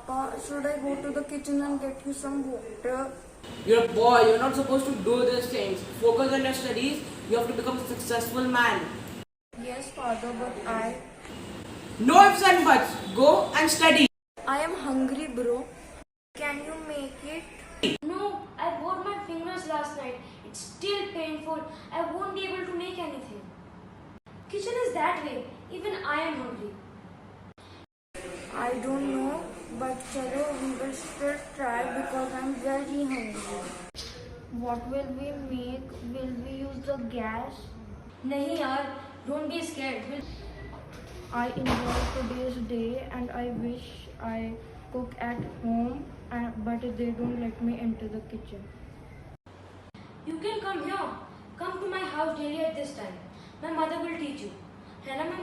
Papa, should I go to the kitchen and get you some water? You're a boy, you're not supposed to do these things. Focus on your studies, you have to become a successful man. Yes, Father, but No ifs and buts, go and study. I am hungry, bro. Can you make it? No, I bored my fingers last night. It's still painful. I won't be able to make anything. Kitchen is that way. Even I am hungry. I don't know, but chalo, we will still try because I'm very hungry. What will we make? Will we use the gas? Nahi yaar, don't be scared. I enjoy today's day and I wish I cook at home, but they don't let me enter the kitchen. You can come here. Come to my house daily at this time. My mother will teach you. है ना ma'am?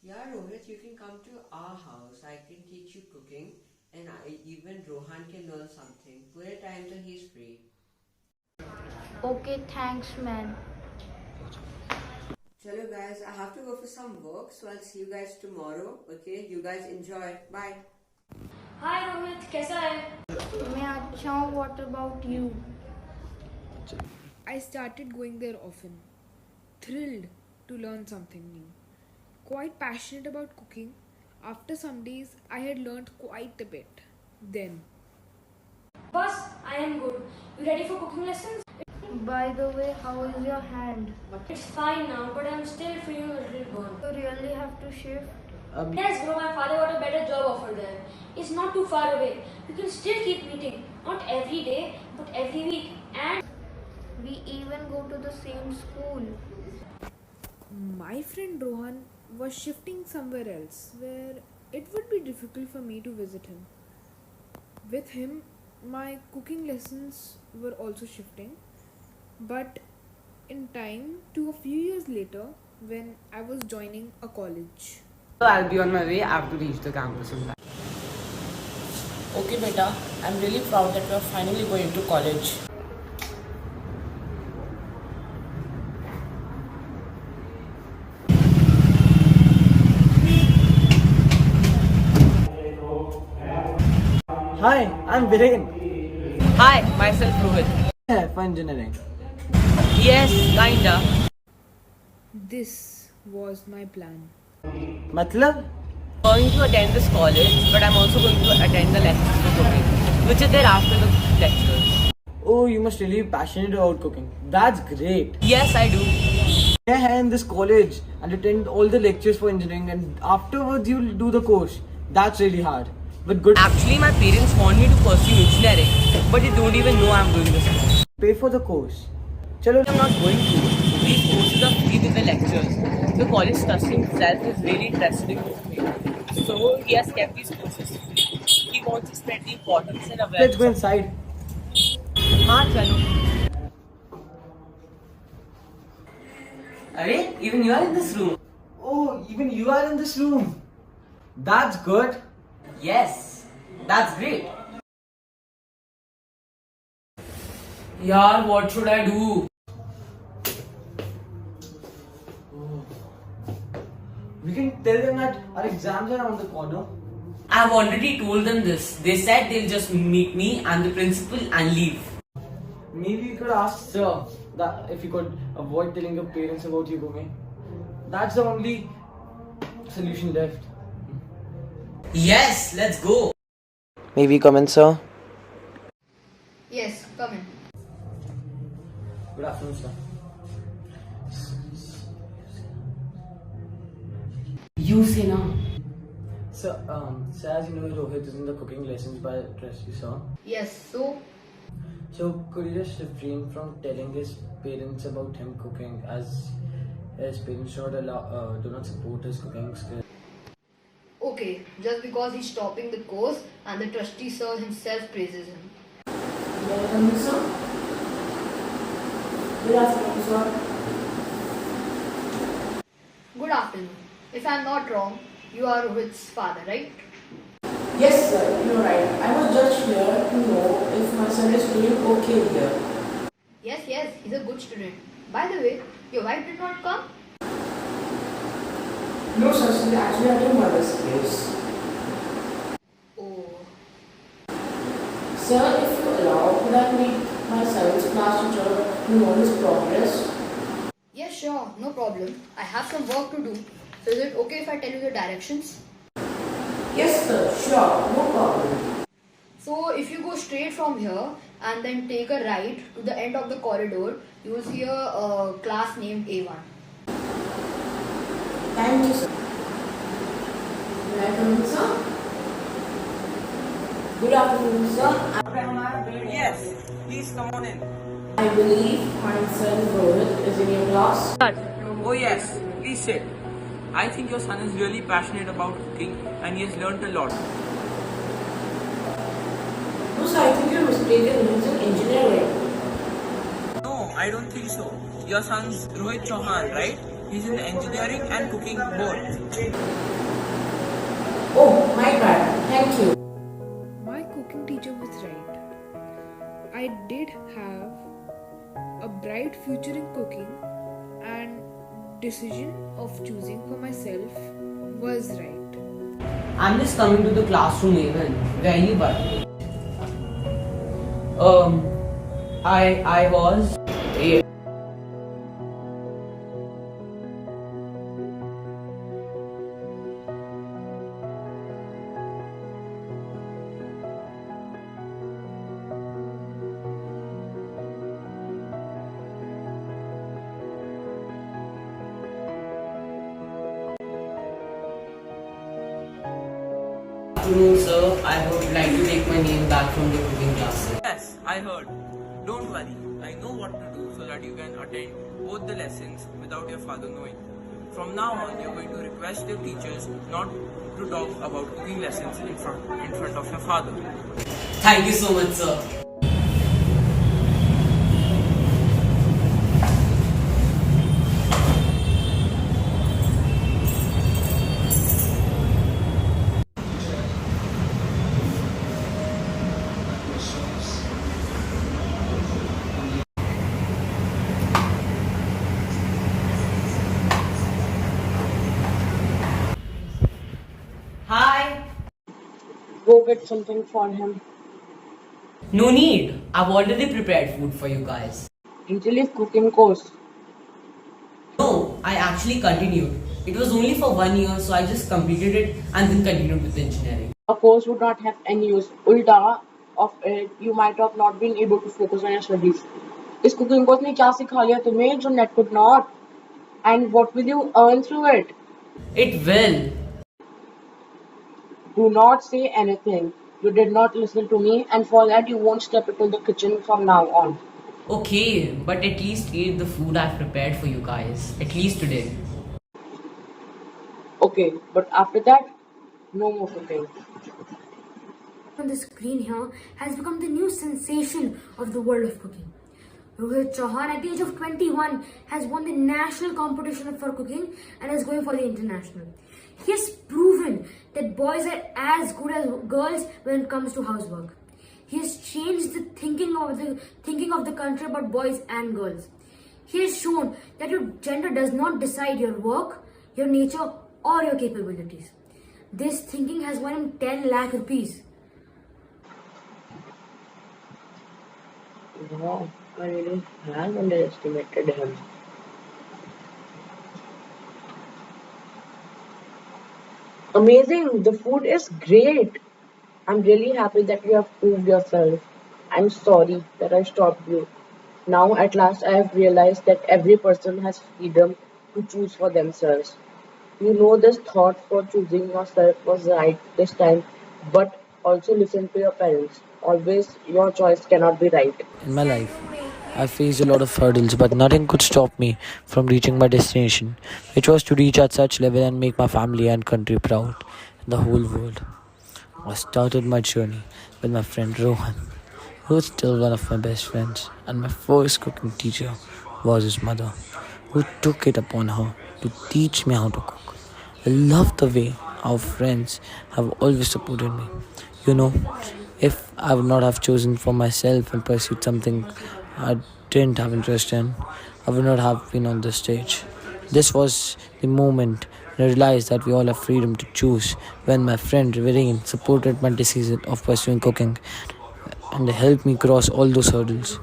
Yeah, Rohit, you can come to our house. I can teach you cooking, and even Rohan can learn something. Put a time till he's free. Okay, thanks, man. Chalo guys, I have to go for some work, so I'll see you guys tomorrow. Okay, you guys enjoy. Bye. Hi Rohit, कैसा है? मैं अच्छा हूँ. What about you? I started going there often, thrilled to learn something new. Quite passionate about cooking. After some days, I had learned quite a bit. Then, Boss, I am good. You ready for cooking lessons? By the way, how is your hand? It's fine now, but I'm still feeling a little burn. You really have to shift. Yes, bro, my father got a better job offer there. It's not too far away. You can still keep meeting. Not every day, but every week. And We even go to the same school. my friend Rohan was shifting somewhere else where it would be difficult for me to visit him. With him, my cooking lessons were also shifting, but in time, to a few years later, when I was joining a college. So I'll be on my way. I have to reach the campus in time. Okay, beta. I'm really proud that we are finally going to college. Hi, I'm Viren. Hi, myself Rohit. For engineering. Yes, kinda. This was my plan. Matlab? Going to attend this college, but I'm also going to attend the lectures for cooking, which is there after the lectures. Oh, you must really be passionate about cooking. That's great. Yes, I do. Stay here in this college and attend all the lectures for engineering, and afterwards you'll do the course. That's really hard. But good. Actually, my parents want me to pursue engineering, but they don't even know I'm doing this course. Pay for the course. Chalo. I'm not going to. These courses are free with the lectures. The college trustee himself is really interested in cooking, so he has kept these courses free. He wants to spread the importance and awareness. Let's go inside. हाँ चलो. अरे, even you are in this room. Oh, even you are in this room. That's good. Yes, that's great. Yaar, what should I do? We can tell them that our exams are around the corner. I've already told them this. They said they'll just meet me and the principal and leave. Maybe you could ask sir that if you could avoid telling your parents about you going. That's the only solution left. Yes, let's go. May we come in, sir? Yes, come in. Good afternoon, sir. You say now. Sir, as you know, Rohit is in the cooking lessons by trustee, sir. Yes, so So could you just refrain from telling his parents about him cooking, as his parents do not support his cooking skills? okay, just because he's topping the course and the trustee sir himself praises him. Welcome, sir. Good afternoon, sir. Good afternoon. If I'm not wrong, you are Rohit's father, right? Yes, sir, you're right. I was just here to know if my son is doing okay here. Yes, he's a good student. By the way, your wife did not come? No, sir, she's actually at your mother's place. Oh, Sir, if you allow, could I meet my son's class teacher to know his progress? Yes, sure, no problem. I have some work to do. So is it okay if I tell you the directions? Yes, sir, sure, no problem. So if you go straight from here and then take a right to the end of the corridor, you will see a class named A1. Thank you, sir. May I come in, sir? Good afternoon, sir. Yes, please come on in. I believe my son Rohit is in your class. Oh yes, please sit. I think your son is really passionate about cooking and he has learned a lot. No, sir, I think you're mistaken. He's in engineering. No, I don't think so. Your son's Rohit Chauhan, right? He's in engineering and cooking both. Oh, my bad. Thank you. My cooking teacher was right. I did have a bright future in cooking, and decision of choosing for myself was right. I'm just coming to the classroom even. Where are you, bud? I was. Yeah. Afternoon, sir. I would like to take my name back from the cooking classes. Yes, I heard. Don't worry. I know what to do so that you can attend both the lessons without your father knowing. From now on, you're going to request your teachers not to talk about cooking lessons in front of your father. Thank you so much, sir. Hi. Go get something for him. No need. I've already prepared food for you guys. Did you leave cooking course? No, I actually continued. It was only for 1 year, so I just completed it and then continued with engineering. A course would not have any use. Ulta of it, you might have not been able to focus on your studies. इस cooking course ने क्या सिखा लिया तुम्हें जो net could not? And what will you earn through it? It will. Do not say anything. You did not listen to me, and for that you won't step into the kitchen from now on. Okay, but at least eat the food I've prepared for you guys. At least today. Okay, but after that, no more cooking. On the screen here has become the new sensation of the world of cooking. Rohit Chauhan at the age of 21 has won the national competition for cooking and is going for the international. He has proven that boys are as good as girls when it comes to housework. He has changed the thinking of the country about boys and girls. He has shown that your gender does not decide your work, your nature or your capabilities. This thinking has won him 10 lakh rupees. Wow, I really have underestimated him. Amazing, the food is great. I'm really happy that you have proved yourself. I'm sorry that I stopped you. Now, at last, I have realized that every person has freedom to choose for themselves. You know, this thought for choosing yourself was right this time, but also listen to your parents. Always, your choice cannot be right. In my life, I faced a lot of hurdles, but nothing could stop me from reaching my destination, which was to reach at such level and make my family and country proud in the whole world. I started my journey with my friend Rohan, who is still one of my best friends, and my first cooking teacher was his mother, who took it upon her to teach me how to cook. I love the way our friends have always supported me. You know, if I would not have chosen for myself and pursued something I didn't have interest in, I would not have been on this stage. This was the moment when I realized that we all have freedom to choose. When my friend Vireen supported my decision of pursuing cooking, and they helped me cross all those hurdles.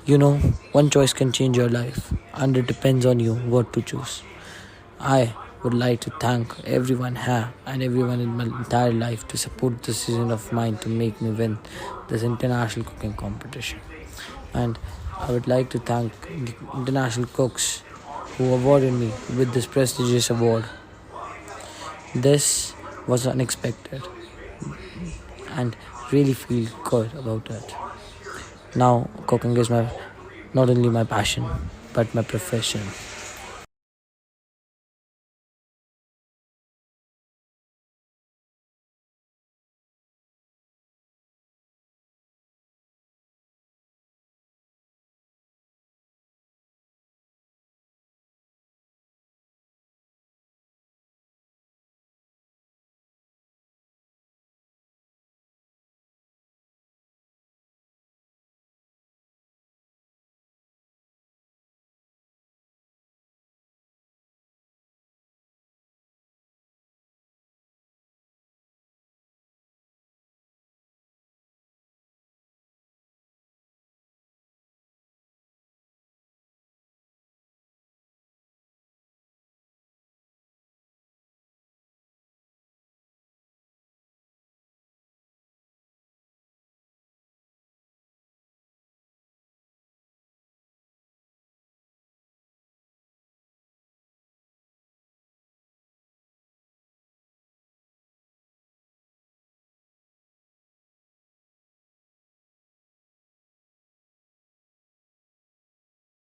You know, one choice can change your life, and it depends on you what to choose. I would like to thank everyone here and everyone in my entire life to support this decision of mine to make me win this international cooking competition. And I would like to thank the international cooks who awarded me with this prestigious award. This was unexpected and really feel good about it. Now cooking is my not only my passion but my profession.